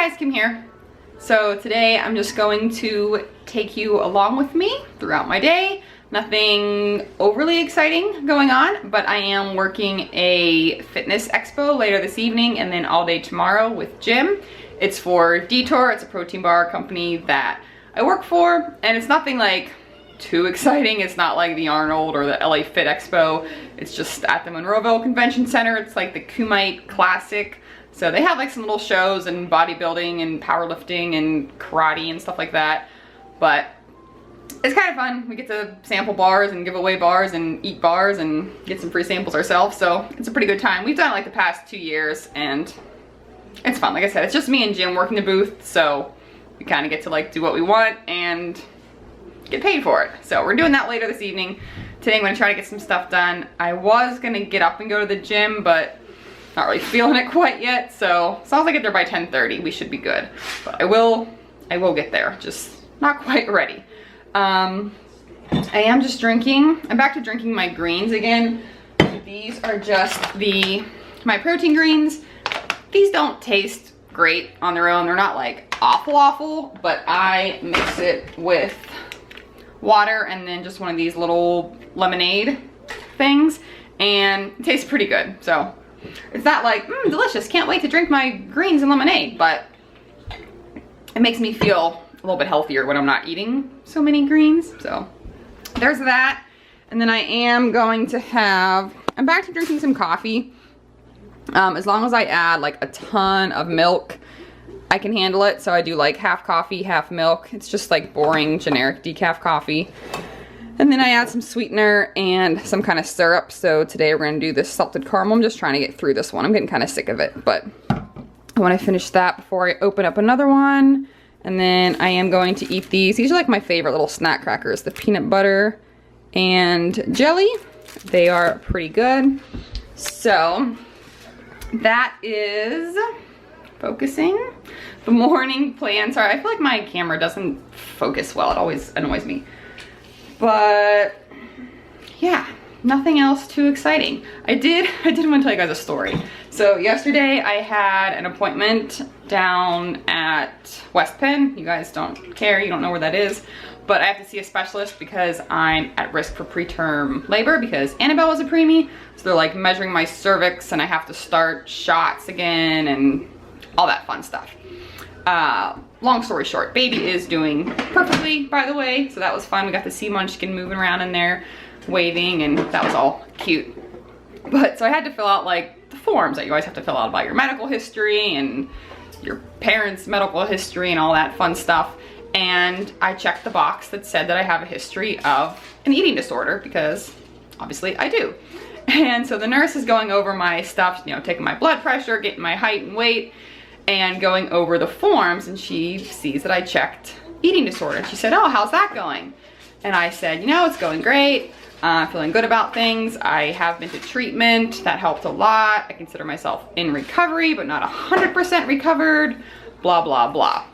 Hey guys, Kim here. So today I'm just going to take you along with me throughout my day. Nothing overly exciting going on, but I am working a fitness expo later this evening and then all day tomorrow with Jim. It's for Detour. It's a protein bar company that I work for, and it's nothing like too exciting. It's not like the Arnold or the LA Fit Expo. It's just at the Monroeville Convention Center. It's like the KIMH Classic. So they have like some little shows and bodybuilding and powerlifting and karate and stuff like that. But it's kind of fun. We get to sample bars and give away bars and eat bars and get some free samples ourselves. So it's a pretty good time. We've done it like the past 2 years and it's fun. Like I said, it's just me and Jim working the booth. So we kind of get to like do what we want and get paid for it. So we're doing that later this evening. Today I'm gonna try to get some stuff done. I was gonna get up and go to the gym, but not really feeling it quite yet. So as long as I get there by 10:30, we should be good. But I will get there, just not quite ready. I am just drinking. I'm back to drinking my greens again. These are just my protein greens. These don't taste great on their own. They're not like awful, but I mix it with water and then just one of these little lemonade things, and it tastes pretty good. So it's not like, delicious, can't wait to drink my greens and lemonade, but it makes me feel a little bit healthier when I'm not eating so many greens. So there's that. And then I am going to I'm back to drinking some coffee. As long as I add like a ton of milk, I can handle it. So I do like half coffee, half milk. It's just like boring, generic decaf coffee. And then I add some sweetener and some kind of syrup. So today we're gonna do this salted caramel. I'm just trying to get through this one. I'm getting kind of sick of it, but I wanna finish that before I open up another one. And then I am going to eat these. These are like my favorite little snack crackers, the peanut butter and jelly. They are pretty good. So that is focusing the morning plan. Sorry, I feel like my camera doesn't focus well. It always annoys me. But yeah, nothing else too exciting. I did want to tell you guys a story. So yesterday I had an appointment down at West Penn. You guys don't care, you don't know where that is, but I have to see a specialist because I'm at risk for preterm labor because Annabelle was a preemie. So they're like measuring my cervix and I have to start shots again and all that fun stuff. Long story short, baby is doing perfectly, by the way, so that was fun. We got to see Munchkin moving around in there, waving, and that was all cute. But so I had to fill out like the forms that you always have to fill out about your medical history and your parents' medical history and all that fun stuff. And I checked the box that said that I have a history of an eating disorder because obviously I do. And so the nurse is going over my stuff, you know, taking my blood pressure, getting my height and weight, and going over the forms, and she sees that I checked eating disorder. And she said, oh, how's that going? And I said, you know, it's going great. Feeling good about things. I have been to treatment. That helped a lot. I consider myself in recovery, but not 100% recovered, blah, blah, blah.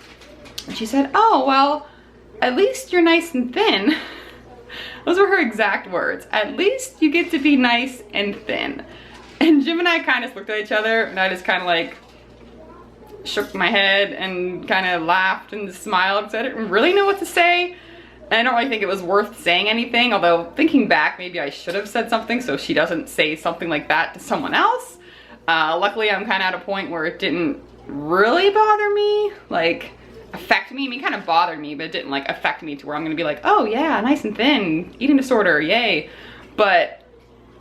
And she said, oh, well, at least you're nice and thin. Those were her exact words. At least you get to be nice and thin. And Jim and I kind of looked at each other, and I just kind of like shook my head and kind of laughed and smiled because I didn't really know what to say. And I don't really think it was worth saying anything, although thinking back, maybe I should have said something so she doesn't say something like that to someone else. Luckily, I'm kind of at a point where it didn't really bother me, like affect me. I mean, it kind of bothered me, but it didn't like affect me to where I'm gonna be like, oh yeah, nice and thin, eating disorder, yay. But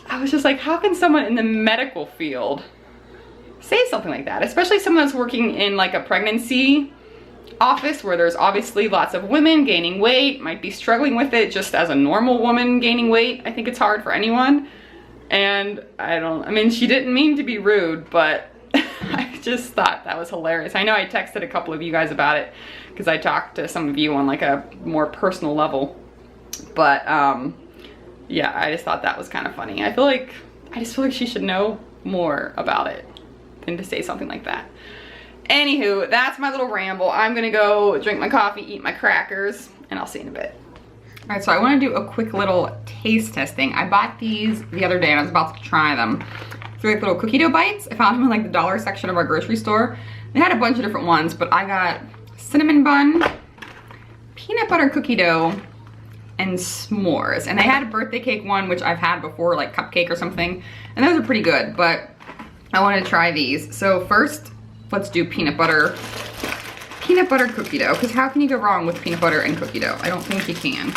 I was just like, how can someone in the medical field say something like that, especially someone that's working in like a pregnancy office where there's obviously lots of women gaining weight, might be struggling with it just as a normal woman gaining weight. I think it's hard for anyone. And I mean, she didn't mean to be rude, but I just thought that was hilarious. I know I texted a couple of you guys about it because I talked to some of you on like a more personal level. But yeah, I just thought that was kind of funny. I just feel like she should know more about it than to say something like that. Anywho, that's my little ramble. I'm gonna go drink my coffee, eat my crackers, and I'll see you in a bit. All right, so I wanna do a quick little taste testing. I bought these the other day and I was about to try them. They're like little cookie dough bites. I found them in like the dollar section of our grocery store. It had a bunch of different ones, but I got cinnamon bun, peanut butter cookie dough, and s'mores. And they had a birthday cake one, which I've had before, like cupcake or something. And those are pretty good, but I wanted to try these. So first, let's do peanut butter cookie dough, because how can you go wrong with peanut butter and cookie dough? I don't think you can.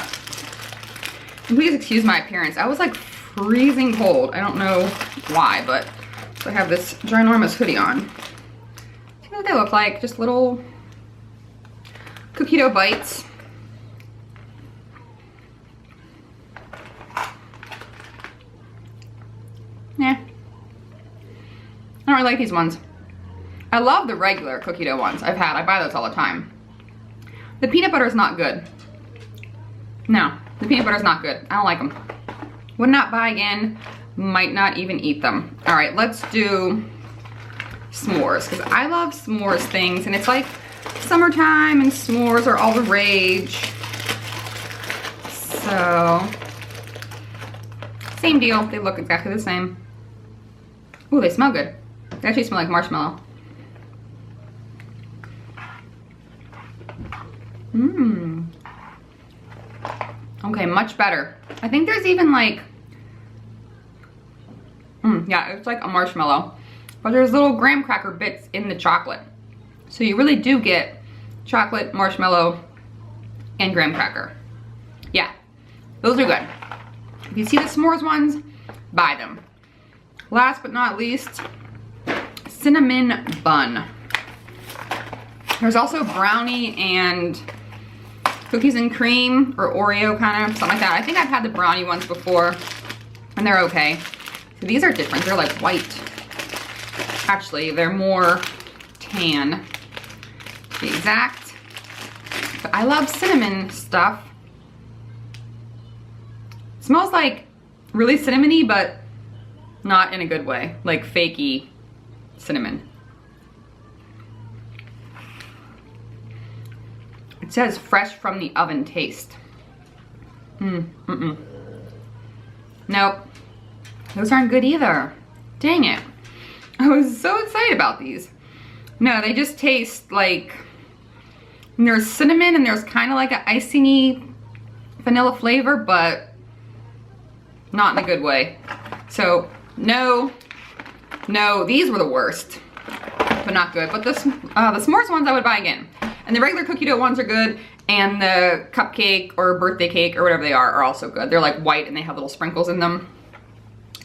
And please excuse my appearance. I was like freezing cold. I don't know why, but so I have this ginormous hoodie on. See what they look like, just little cookie dough bites. Yeah. I don't really like these ones. I love the regular cookie dough ones I've had. I buy those all the time. The peanut butter is not good. No, the peanut butter is not good. I don't like them. Would not buy again. Might not even eat them. All right, let's do s'mores, because I love s'mores things, and it's like summertime and s'mores are all the rage. So, same deal. They look exactly the same. Ooh, they smell good. They actually smell like marshmallow. Mmm. Okay, much better. I think there's even like, yeah, it's like a marshmallow, but there's little graham cracker bits in the chocolate. So you really do get chocolate, marshmallow, and graham cracker. Yeah, those are good. If you see the s'mores ones, buy them. Last but not least, cinnamon bun. There's also brownie and cookies and cream or Oreo kind of, something like that. I think I've had the brownie ones before and they're okay. So these are different, they're like white. Actually, they're more tan, to be exact. But I love cinnamon stuff. It smells like really cinnamony, but not in a good way, like fakey cinnamon. It says fresh from the oven taste. Nope, those aren't good either. Dang it. I was so excited about these. No, they just taste like, there's cinnamon and there's kind of like an icing-y vanilla flavor, but not in a good way. So no, these were the worst, but not good. But the s'mores ones I would buy again. And the regular cookie dough ones are good, and the cupcake or birthday cake or whatever they are also good. They're like white and they have little sprinkles in them.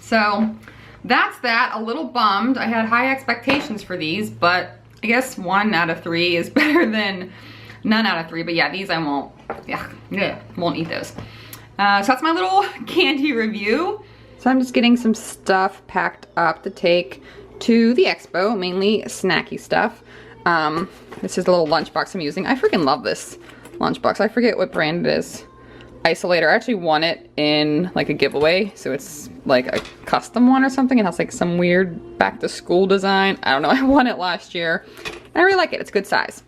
So that's that. A little bummed. I had high expectations for these, but I guess 1 out of 3 is better than none out of 3. But yeah, these I won't, won't eat those. So that's my little candy review. So I'm just getting some stuff packed up to take to the expo, mainly snacky stuff. This is the little lunchbox I'm using. I freaking love this lunchbox. I forget what brand it is. Isolator. I actually won it in like a giveaway, so it's like a custom one or something. It has like some weird back to school design. I don't know. I won it last year. I really like it. It's good size.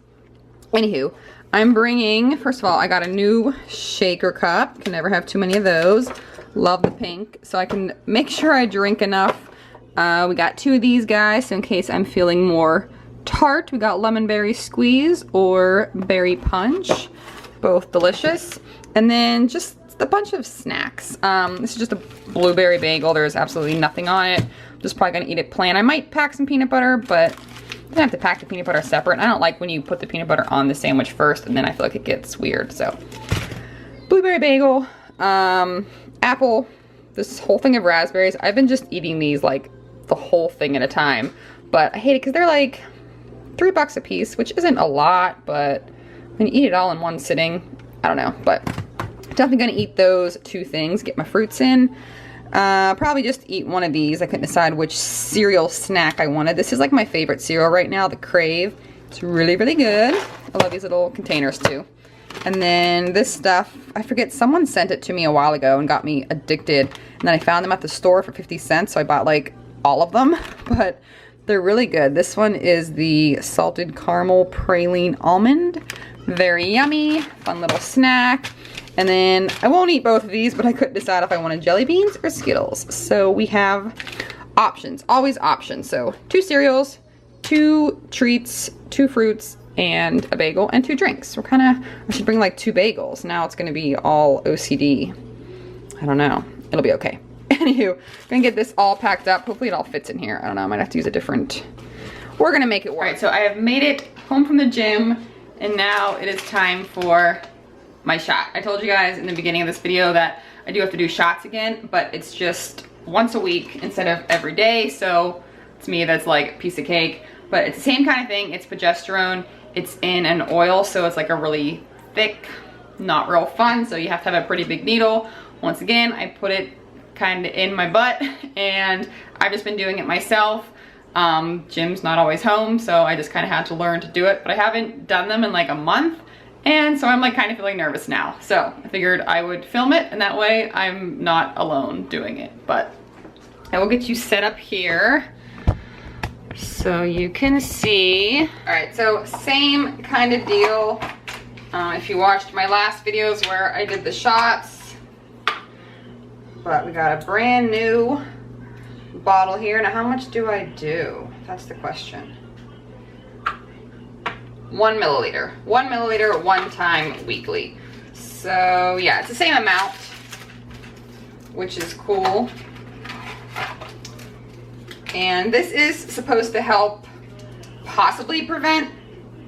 Anywho, I'm bringing, first of all, I got a new shaker cup. Can never have too many of those. Love the pink, so I can make sure I drink enough. We got 2 of these guys, so in case I'm feeling more tart, we got lemon berry squeeze or berry punch. Both delicious. And then just a bunch of snacks. This is just a blueberry bagel. There's absolutely nothing on it. I'm just probably gonna eat it plain. I might pack some peanut butter, but I'm gonna have to pack the peanut butter separate. I don't like when you put the peanut butter on the sandwich first and then I feel like it gets weird. So blueberry bagel, apple, this whole thing of raspberries. I've been just eating these like the whole thing at a time, but I hate it because they're like $3 a piece, which isn't a lot, but when you eat it all in one sitting, I don't know, but definitely gonna eat those 2 things, get my fruits in. Probably just eat one of these. I couldn't decide which cereal snack I wanted. This is like my favorite cereal right now, the Crave. It's really, really good. I love these little containers too. And then this stuff, I forget, someone sent it to me a while ago and got me addicted. And then I found them at the store for 50 cents, so I bought like all of them, but they're really good. This one is the salted caramel praline almond. Very yummy, fun little snack. And then I won't eat both of these, but I couldn't decide if I wanted jelly beans or Skittles. So we have options, always options. So 2 cereals, 2 treats, 2 fruits, and a bagel, and 2 drinks. I should bring like 2 bagels. Now it's gonna be all OCD. I don't know, it'll be okay. Anywho, gonna get this all packed up. Hopefully it all fits in here. I don't know, I might have to use a different, we're gonna make it work. All right, so I have made it home from the gym, and now it is time for my shot. I told you guys in the beginning of this video that I do have to do shots again, but it's just once a week instead of every day. So to me, that's like a piece of cake, but it's the same kind of thing. It's progesterone. It's in an oil, so it's like a really thick, not real fun. So you have to have a pretty big needle. Once again, I put it kind of in my butt, and I've just been doing it myself. Jim's not always home, so I just kind of had to learn to do it, but I haven't done them in like a month. And so I'm like kind of feeling nervous now. So I figured I would film it, and that way I'm not alone doing it. But I will get you set up here so you can see. All right, so same kind of deal. If you watched my last videos where I did the shots, but we got a brand new bottle here. Now how much do I do? That's the question. 1 milliliter. 1 milliliter, 1 time weekly. So yeah, it's the same amount, which is cool. And this is supposed to help possibly prevent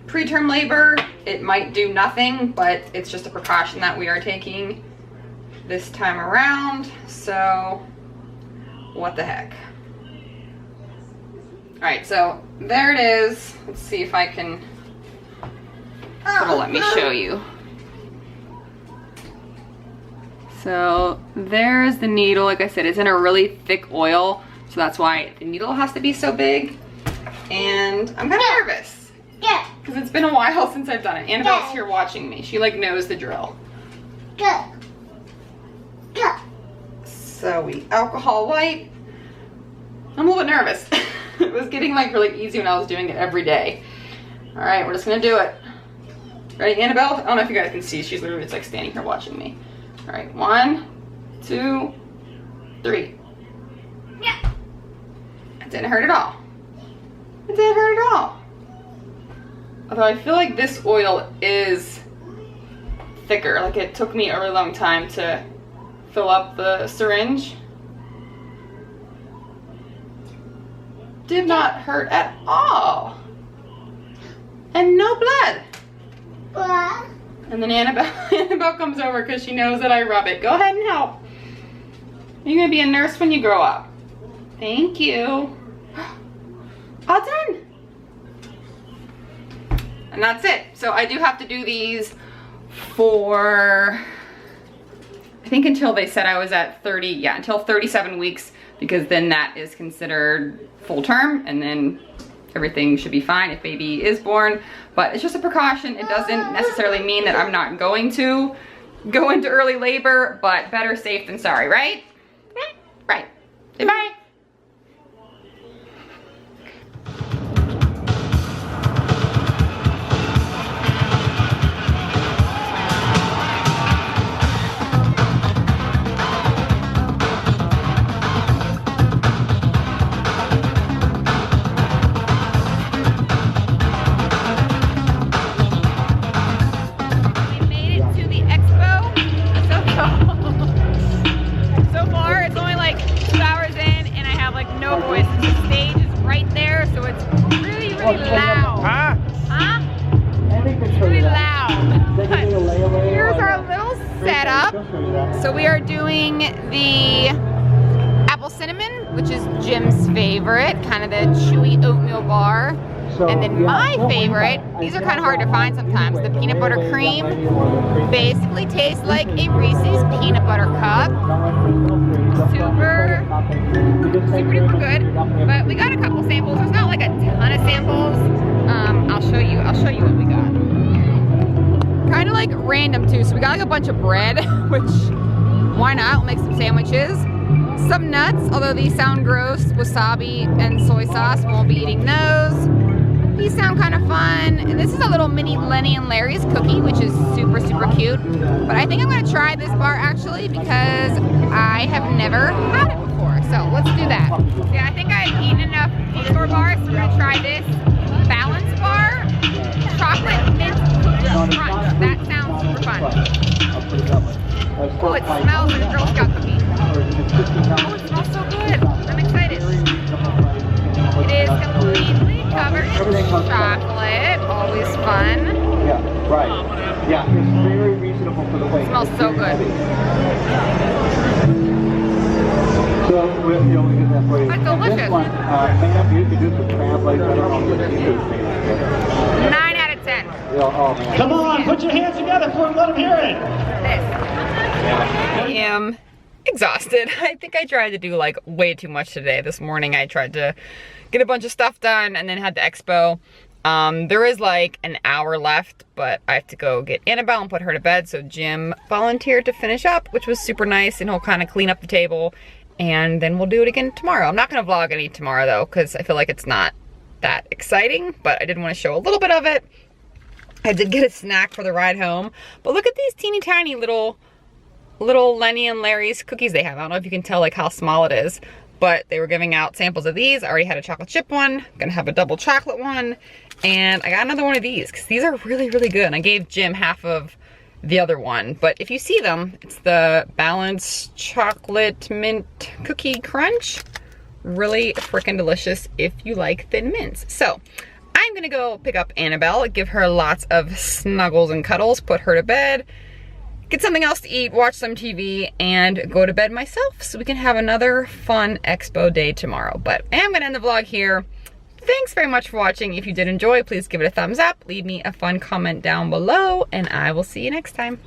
preterm labor. It might do nothing, but it's just a precaution that we are taking this time around. So what the heck. All right, so there it is. Let's see if I can, it'll let me show you. So there's the needle. Like I said, it's in a really thick oil, so that's why the needle has to be so big. And I'm kind of nervous because it's been a while since I've done it. Annabelle's here watching me. She like knows the drill. So we alcohol wipe. I'm a little bit nervous. It was getting like really easy when I was doing it every day. All right, we're just gonna do it. Ready, Annabelle? I don't know if you guys can see. She's literally just like standing here watching me. All right, 1, 2, 3. Yeah. It didn't hurt at all. It didn't hurt at all. Although I feel like this oil is thicker. Like it took me a really long time to fill up the syringe. Did not hurt at all. And no blood. And then Annabelle comes over because she knows that I rub it. Go ahead and help. You're gonna be a nurse when you grow up. Thank you. All done. And that's it. So I do have to do these for, I think until they said I was at 30, yeah, until 37 weeks, because then that is considered full term, and then everything should be fine if baby is born. But it's just a precaution. It doesn't necessarily mean that I'm not going to go into early labor, but better safe than sorry, right? Right. Say bye. So we are doing the apple cinnamon, which is Jim's favorite, kind of the chewy oatmeal bar. And then my favorite, these are kind of hard to find sometimes, the peanut butter cream. Basically tastes like a Reese's peanut butter cup. Super duper good. But we got a couple samples. There's not like a ton of samples. I'll show you what we got. Kind of like random too. So we got like a bunch of bread, which why not? We'll make some sandwiches. Some nuts, although these sound gross. Wasabi and soy sauce. We won't be eating those. These sound kind of fun. And this is a little mini Lenny and Larry's cookie, which is super cute. But I think I'm gonna try this bar actually because I have never had it before. So let's do that. Yeah, I think I've eaten enough peanut butter bars, so we're gonna try this. chocolate mint cookie crunch. That sounds super fun. Oh, it smells like a Girl Scout cookie. Oh, it smells so good. I'm excited. It is completely covered in chocolate. Always fun. Yeah, right. Yeah, it's very reasonable for the weight. It smells so good. So we'll get that for you. That's delicious. This one, maybe you could do some translate. I don't know if you 9 out of 10. Oh, man. Come on, put your hands together for him, let him hear it. I am exhausted. I think I tried to do like way too much today. This morning I tried to get a bunch of stuff done and then had the expo. There is like an hour left, but I have to go get Annabelle and put her to bed. So Jim volunteered to finish up, which was super nice, and he'll kind of clean up the table. And then we'll do it again tomorrow. I'm not gonna vlog any tomorrow though, because I feel like it's not that exciting, but I did want to show a little bit of it. I did get a snack for the ride home, but look at these teeny tiny little Lenny and Larry's cookies they have. I don't know if you can tell like how small it is, but they were giving out samples of these. I already had a chocolate chip one, gonna have a double chocolate one, and I got another one of these because these are really, really good. And I gave Jim half of the other one, but if you see them, it's the Balanced Chocolate Mint Cookie Crunch. Really freaking delicious if you like thin mints. So I'm gonna go pick up Annabelle, give her lots of snuggles and cuddles, put her to bed, get something else to eat, watch some TV, and go to bed myself so we can have another fun expo day tomorrow. But I am gonna end the vlog here. Thanks very much for watching. If you did enjoy, please give it a thumbs up, leave me a fun comment down below, and I will see you next time.